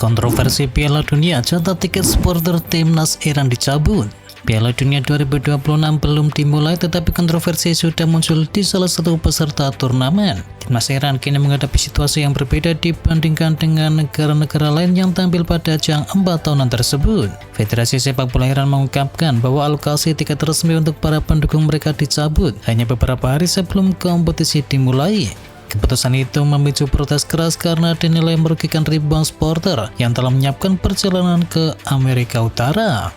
Kontroversi Piala Dunia, catat tiket supporter timnas Iran dicabut. Piala Dunia 2026 belum dimulai, tetapi kontroversi sudah muncul di salah satu peserta turnamen. Timnas Iran kini menghadapi situasi yang berbeda dibandingkan dengan negara-negara lain yang tampil pada ajang 4 tahunan tersebut. Federasi Sepak Bola Iran mengungkapkan bahwa alokasi tiket resmi untuk para pendukung mereka dicabut hanya beberapa hari sebelum kompetisi dimulai. Keputusan itu memicu protes keras karena dinilai merugikan ribuan supporter yang telah menyiapkan perjalanan ke Amerika Utara.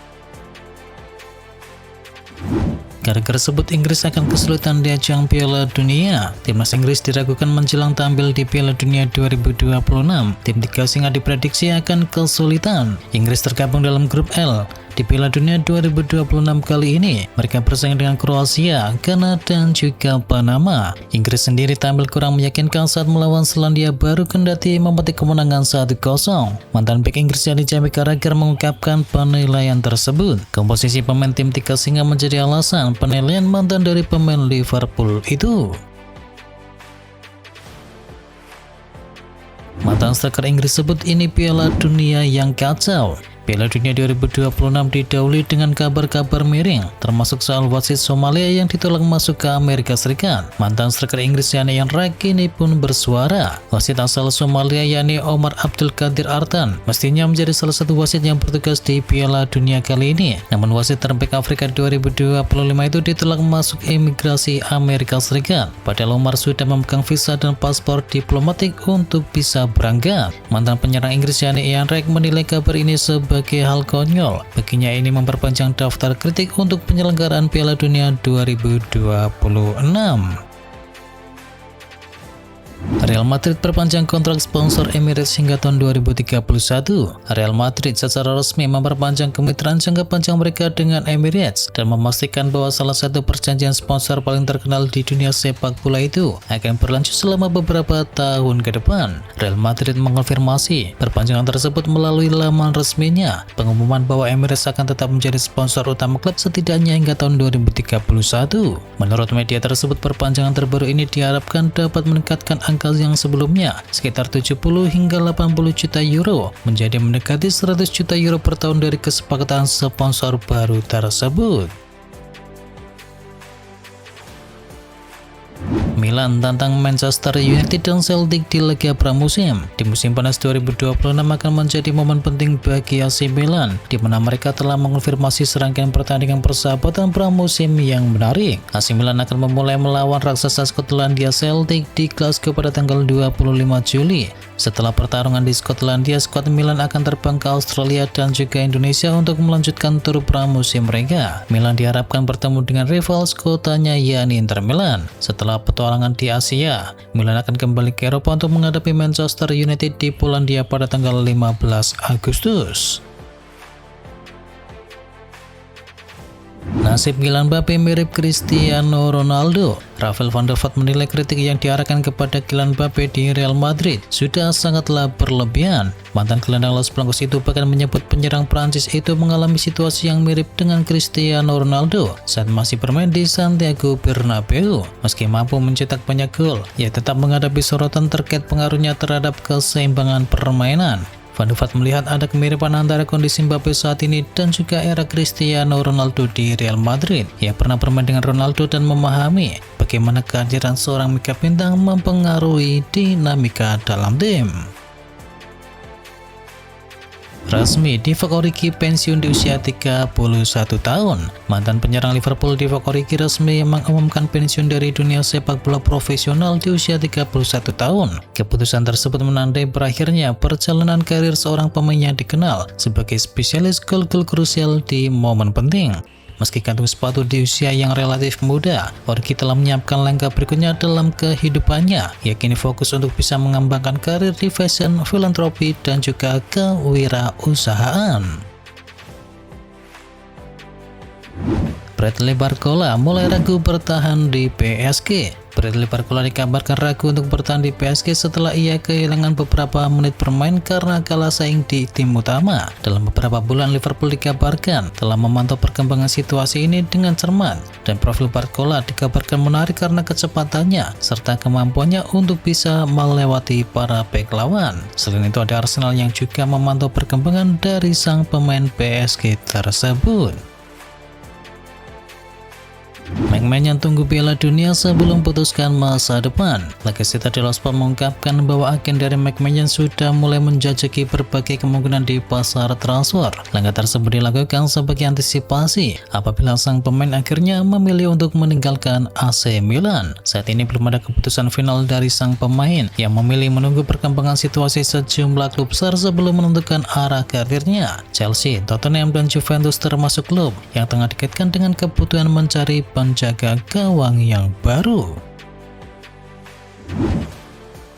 Gara-gara sebut Inggris akan kesulitan di ajang Piala Dunia, timnas Inggris diragukan menjelang tampil di Piala Dunia 2026. Tim tiga singa diprediksi akan kesulitan. Inggris tergabung dalam grup L. Di Piala Dunia 2026 kali ini, mereka bersaing dengan Kroasia, Ghana, dan juga Panama. Inggris sendiri tampil kurang meyakinkan saat melawan Selandia Baru kendati memetik kemenangan 1-0. Mantan bek Inggris Jamie Carragher mengungkapkan penilaian tersebut. Komposisi pemain tim tiga singa menjadi alasan penilaian mantan dari pemain Liverpool itu. Mantan striker Inggris sebut ini Piala Dunia yang kacau. Piala Dunia 2026 didahului dengan kabar-kabar miring, termasuk soal wasit Somalia yang ditolak masuk ke Amerika Serikat. Mantan striker Inggris Ian Wright kini pun bersuara. Wasit asal Somalia yakni Omar Abdul Qadir Artan mestinya menjadi salah satu wasit yang bertugas di Piala Dunia kali ini. Namun wasit terbaik Afrika 2025 itu ditolak masuk imigrasi Amerika Serikat. Padahal Omar sudah memegang visa dan paspor diplomatik untuk bisa berangkat. Mantan penyerang Inggris yakni Ian Wright menilai kabar ini sebagai hal konyol. Baginya ini memperpanjang daftar kritik untuk penyelenggaraan Piala Dunia 2026. Real Madrid perpanjang kontrak sponsor Emirates hingga tahun 2031. Real Madrid secara resmi memperpanjang kemitraan jangka panjang mereka dengan Emirates dan memastikan bahwa salah satu perjanjian sponsor paling terkenal di dunia sepak bola itu akan berlanjut selama beberapa tahun ke depan. Real Madrid mengonfirmasi perpanjangan tersebut melalui laman resminya. Pengumuman bahwa Emirates akan tetap menjadi sponsor utama klub setidaknya hingga tahun 2031. Menurut media tersebut, perpanjangan terbaru ini diharapkan dapat meningkatkan angka yang sebelumnya sekitar 70 hingga 80 juta euro menjadi mendekati 100 juta euro per tahun dari kesepakatan sponsor baru tersebut. Milan tantang Manchester United dan Celtic di laga pramusim. Di musim panas 2026 akan menjadi momen penting bagi AC Milan, di mana mereka telah mengonfirmasi serangkaian pertandingan persahabatan pramusim yang menarik. AC Milan akan memulai melawan raksasa Skotlandia Celtic di Glasgow pada tanggal 25 Juli. Setelah pertarungan di Skotlandia, skuad Milan akan terbang ke Australia dan juga Indonesia untuk melanjutkan tur pramusim mereka. Milan diharapkan bertemu dengan rival kotanya yakni Inter Milan. Setelah petualangan di Asia, Milan akan kembali ke Eropa untuk menghadapi Manchester United di Polandia pada tanggal 15 Agustus. Nasib Kylian Mbappe mirip Cristiano Ronaldo. Rafael van der Vaart menilai kritik yang diarahkan kepada Kylian Mbappe di Real Madrid sudah sangatlah berlebihan. Mantan gelandang Los Blancos itu bahkan menyebut penyerang Prancis itu mengalami situasi yang mirip dengan Cristiano Ronaldo saat masih bermain di Santiago Bernabeu. Meski mampu mencetak banyak gol, ia tetap menghadapi sorotan terkait pengaruhnya terhadap keseimbangan permainan. Van der Vaart melihat ada kemiripan antara kondisi Mbappe saat ini dan juga era Cristiano Ronaldo di Real Madrid. Ia pernah bermain dengan Ronaldo dan memahami bagaimana kehadiran seorang mega bintang mempengaruhi dinamika dalam tim. Resmi, Divock Origi pensiun di usia 31 tahun. Mantan penyerang Liverpool Divock Origi resmi mengumumkan pensiun dari dunia sepak bola profesional di usia 31 tahun. Keputusan tersebut menandai berakhirnya perjalanan karir seorang pemain yang dikenal sebagai spesialis gol-gol krusial di momen penting. Meski kantung sepatu di usia yang relatif muda, Origi telah menyiapkan langkah berikutnya dalam kehidupannya, yakni fokus untuk bisa mengembangkan karir di fashion, filantropi, dan juga kewirausahaan. Bradley Barcola mulai ragu bertahan di PSG. Bradley Barcola dikabarkan ragu untuk bertahan di PSG setelah ia kehilangan beberapa menit bermain karena kalah saing di tim utama. Dalam beberapa bulan, Liverpool dikabarkan telah memantau perkembangan situasi ini dengan cermat, dan profil Barcola dikabarkan menarik karena kecepatannya serta kemampuannya untuk bisa melewati para bek lawan. Selain itu, ada Arsenal yang juga memantau perkembangan dari sang pemain PSG tersebut. McMahon yang tunggu Piala Dunia sebelum putuskan masa depan. Legacy Daily Sport mengungkapkan bahwa agen dari McMahon sudah mulai menjajaki berbagai kemungkinan di pasar transfer. Langkah tersebut dilakukan sebagai antisipasi apabila sang pemain akhirnya memilih untuk meninggalkan AC Milan. Saat ini belum ada keputusan final dari sang pemain yang memilih menunggu perkembangan situasi sejumlah klub besar sebelum menentukan arah karirnya. Chelsea, Tottenham, dan Juventus termasuk klub yang tengah dikaitkan dengan kebutuhan mencari penjaga gawang yang baru.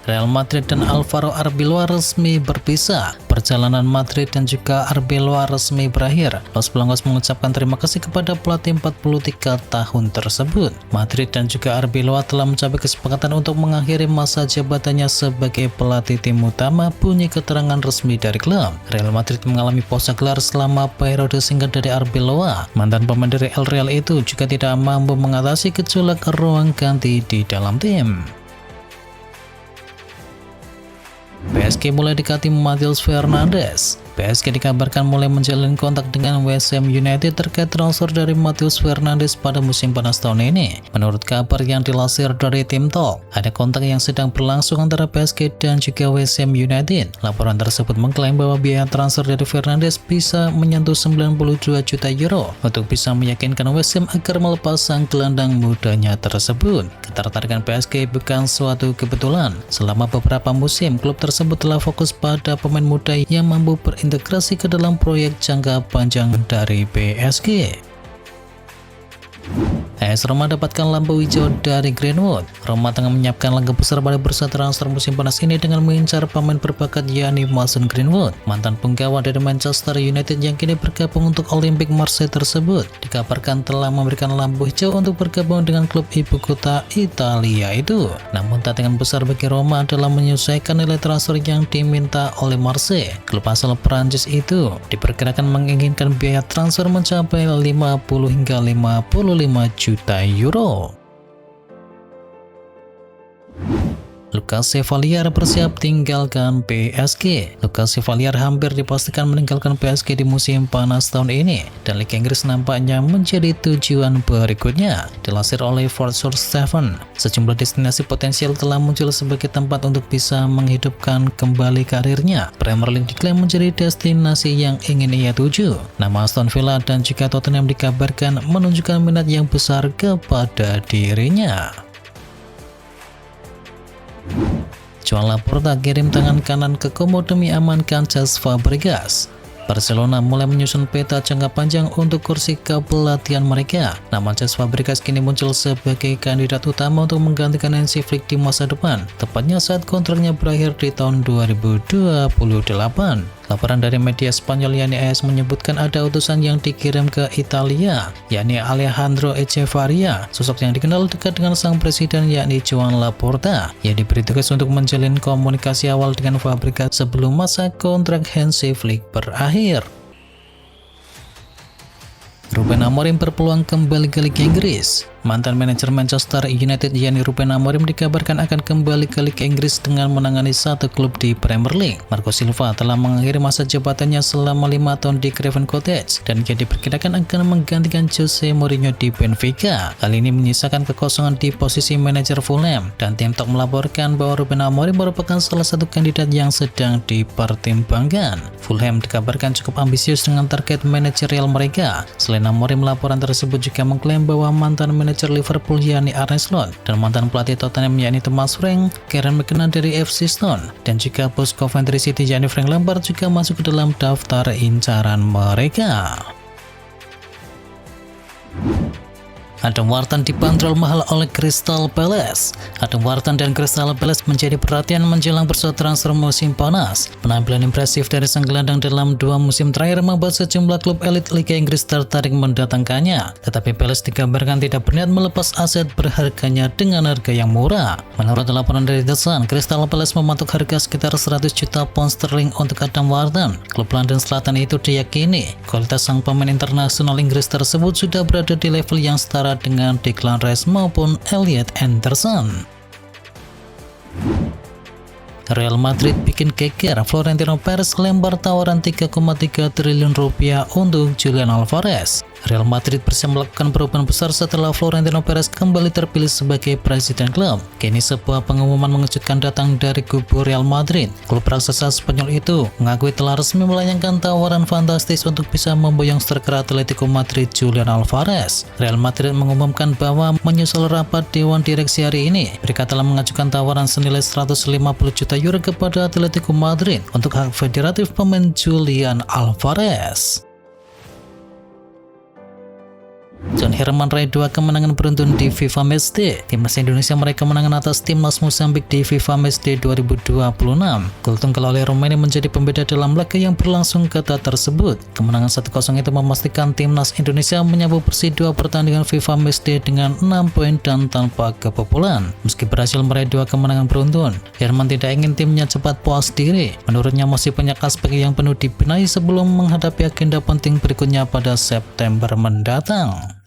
Real Madrid dan Alvaro Arbeloa resmi berpisah. Perjalanan Madrid dan juga Arbeloa resmi berakhir. Los Blancos mengucapkan terima kasih kepada pelatih 43 tahun tersebut. Madrid dan juga Arbeloa telah mencapai kesepakatan untuk mengakhiri masa jabatannya sebagai pelatih tim utama, bunyi keterangan resmi dari klub. Real Madrid mengalami pausa gelar selama periode singkat dari Arbeloa. Mantan pemain dari El Real itu juga tidak mampu mengatasi gejolak ruang ganti di dalam tim. PSG mulai dekati Matheus Fernandes. PSG dikabarkan mulai menjalin kontak dengan West Ham United terkait transfer dari Matheus Fernandes pada musim panas tahun ini. Menurut kabar yang dilansir dari tim Talk, ada kontak yang sedang berlangsung antara PSG dan juga West Ham United. Laporan tersebut mengklaim bahwa biaya transfer dari Fernandes bisa menyentuh 92 juta euro untuk bisa meyakinkan West Ham agar melepas sang gelandang mudanya tersebut. Ketertarikan PSG bukan suatu kebetulan. Selama beberapa musim, klub tersebut telah fokus pada pemain muda yang mampu integrasi ke dalam proyek jangka panjang dari PSG. AS Roma dapatkan lampu hijau dari Greenwood. Roma tengah menyiapkan langkah besar pada bursa transfer musim panas ini dengan mengincar pemain berbakat yakni Mason Greenwood, mantan penggawa dari Manchester United yang kini bergabung untuk Olympique Marseille tersebut. Dikabarkan telah memberikan lampu hijau untuk bergabung dengan klub ibu kota Italia itu. Namun tantangan besar bagi Roma adalah menyesuaikan nilai transfer yang diminta oleh Marseille. Klub asal Prancis itu diperkirakan menginginkan biaya transfer mencapai 50 hingga 55 juta euro. Lucas Chevalier bersiap tinggalkan PSG. Lucas Chevalier hampir dipastikan meninggalkan PSG di musim panas tahun ini, dan Liga Inggris nampaknya menjadi tujuan berikutnya. Dilansir oleh Fortune 7, sejumlah destinasi potensial telah muncul sebagai tempat untuk bisa menghidupkan kembali karirnya. Premier League diklaim menjadi destinasi yang ingin ia tuju. Nama Aston Villa dan juga Tottenham dikabarkan menunjukkan minat yang besar kepada dirinya. Joan Laporta kirim tangan kanan ke Como demi amankan Cesc Fabregas. Barcelona mulai menyusun peta jangka panjang untuk kursi kepelatihan mereka. Nama Cesc Fabregas kini muncul sebagai kandidat utama untuk menggantikan Hansi Flick di masa depan, tepatnya saat kontraknya berakhir di tahun 2028. Laporan dari media Spanyol yakni AS menyebutkan ada utusan yang dikirim ke Italia, yakni Alejandro Echevarria, sosok yang dikenal dekat dengan sang presiden yakni Joan Laporta, yang diberi tugas untuk menjalin komunikasi awal dengan Fabregas sebelum masa kontrak Hansi Flick berakhir. Ruben Amorim berpeluang kembali ke Liga Inggris. Mantan manajer Manchester United yakni Ruben Amorim dikabarkan akan kembali ke Liga Inggris dengan menangani satu klub di Premier League. Marco Silva telah mengakhiri masa jabatannya selama 5 tahun di Craven Cottage dan ia diperkirakan akan menggantikan Jose Mourinho di Benfica. Hal ini menyisakan kekosongan di posisi manajer Fulham, dan tim Talk melaporkan bahwa Ruben Amorim merupakan salah satu kandidat yang sedang dipertimbangkan. Fulham dikabarkan cukup ambisius dengan target manajerial mereka. Selain Amorim, laporan tersebut juga mengklaim bahwa mantan manajer Liverpool yakni Arne Slot dan mantan pelatih Tottenham yakni Thomas Frank, Kieran McKenna dari FC Stone, dan juga bos Coventry City yakni Frank Lampard juga masuk ke dalam daftar incaran mereka. Adam Wharton dibanderol mahal oleh Crystal Palace. Adam Wharton dan Crystal Palace menjadi perhatian menjelang bursa transfer musim panas. Penampilan impresif dari sang gelandang dalam 2 musim terakhir membuat sejumlah klub elit Liga Inggris tertarik mendatangkannya. Tetapi Palace dikabarkan tidak berniat melepas aset berharganya dengan harga yang murah. Menurut laporan dari The Sun, Crystal Palace mematok harga sekitar 100 juta pound sterling untuk Adam Wharton. Klub London Selatan itu diyakini kualitas sang pemain internasional Inggris tersebut sudah berada di level yang setara dengan Declan Rice maupun Elliot Anderson. Real Madrid bikin geger, Florentino Perez lempar tawaran 3,3 triliun rupiah untuk Julian Alvarez. Real Madrid bersiap melakukan perubahan besar setelah Florentino Perez kembali terpilih sebagai presiden klub. Kini sebuah pengumuman mengejutkan datang dari kubu Real Madrid. Klub raksasa Spanyol itu mengakui telah resmi melayangkan tawaran fantastis untuk bisa memboyong striker Atletico Madrid Julian Alvarez. Real Madrid mengumumkan bahwa menyusul rapat dewan direksi hari ini, mereka telah mengajukan tawaran senilai 150 juta euro kepada Atletico Madrid untuk hak federatif pemain Julian Alvarez. John Herman raih 2 kemenangan beruntun di FIFA Matchday. Timnas Indonesia meraih kemenangan atas timnas Mozambik di FIFA Matchday 2026. Gol tunggal oleh Romania menjadi pembeda dalam laga yang berlangsung ketat tersebut. Kemenangan 1-0 itu memastikan timnas Indonesia menyambut bersih 2 pertandingan FIFA Matchday dengan 6 poin dan tanpa kebobolan. Meski berhasil meraih 2 kemenangan beruntun, Herman tidak ingin timnya cepat puas diri. Menurutnya masih banyak aspek yang perlu dibenahi sebelum menghadapi agenda penting berikutnya pada September mendatang.